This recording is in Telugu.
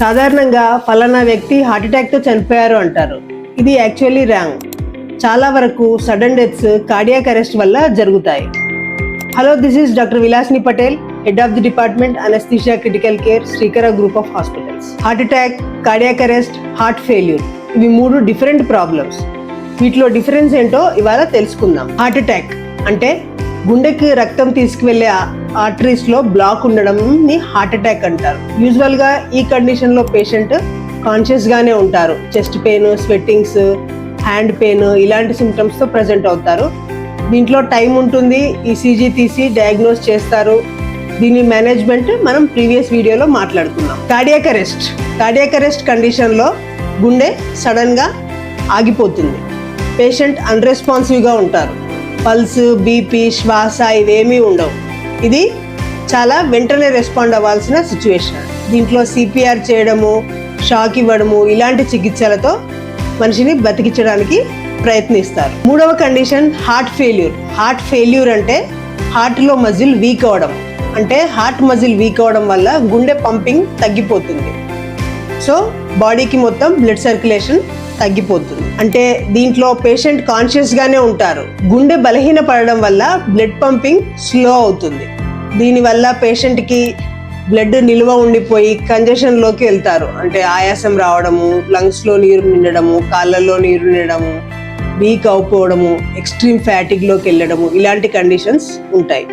సాధారణంగా ఫలానా వ్యక్తి హార్ట్అటాక్తో చనిపోయారు అంటారు. ఇది యాక్చువల్లీ రాంగ్. చాలా వరకు సడన్ డెత్స్ కార్డియాక్ అరెస్ట్ వల్ల జరుగుతాయి. Hello, this is doctor Vilasini Patel, head of the department anaesthesia critical care, Srikara group of hospitals. Heart attack, cardiac arrest, heart failure ఇవి 3 డిఫరెంట్ ప్రాబ్లమ్స్. వీటిలో డిఫరెన్స్ ఏంటో ఇవాళ తెలుసుకుందాం. హార్ట్ అటాక్ అంటే గుండెకి రక్తం తీసుకువెళ్లే ఆర్టరీస్ లో బ్లాక్ ఉండడం ని హార్ట్ అటాక్ అంటారు. యూజువల్ గా ఈ కండిషన్ లో పేషెంట్ కాన్షియస్ గానే ఉంటారు. చెస్ట్ పెయిన్, స్వెట్టింగ్స్, హ్యాండ్ పెయిన్ ఇలాంటి సిమ్టమ్స్ తో ప్రెజెంట్ అవుతారు. దీంట్లో టైం ఉంటుంది, ఈసీజీ తీసి డయాగ్నోస్ చేస్తారు. దీని మేనేజ్మెంట్ మనం ప్రీవియస్ వీడియోలో మాట్లాడుకున్నాం. కార్డియాక్ అరెస్ట్ కండిషన్ లో గుండె సడన్ గా ఆగిపోతుంది. పేషెంట్ అన్రెస్పాన్సివ్ గా ఉంటారు. పల్స్, బీపీ, శ్వాస ఇవేమీ ఉండవు. ఇది చాలా వెంటనే రెస్పాండ్ అవ్వాల్సిన సిచ్యువేషన్. దీంట్లో సిపిఆర్ చేయడము, షాక్ ఇవ్వడము ఇలాంటి చికిత్సలతో మనిషిని బతికించడానికి ప్రయత్నిస్తారు. 3వ condition heart failure. Heart failure అంటే హార్ట్లో మజిల్ వీక్ అవడం. అంటే హార్ట్ మజిల్ వీక్ అవడం వల్ల గుండె పంపింగ్ తగ్గిపోతుంది. సో బాడీకి మొత్తం బ్లడ్ సర్క్యులేషన్ తగ్గిపోతుంది. అంటే దీంట్లో పేషెంట్ కాన్షియస్ గానే ఉంటారు. గుండె బలహీన పడడం వల్ల బ్లడ్ పంపింగ్ స్లో అవుతుంది. దీనివల్ల పేషెంట్ కి బ్లడ్ నిల్వ ఉండిపోయి కంజెషన్ లోకి వెళ్తారు. అంటే ఆయాసం రావడము, లంగ్స్ లో నీరు నిండడము, కాళ్ళల్లో నీరు నిండడము, వీక్ అయిపోవడము, ఎక్స్ట్రీమ్ ఫ్యాటిక్ లోకి వెళ్ళడము ఇలాంటి కండిషన్స్ ఉంటాయి.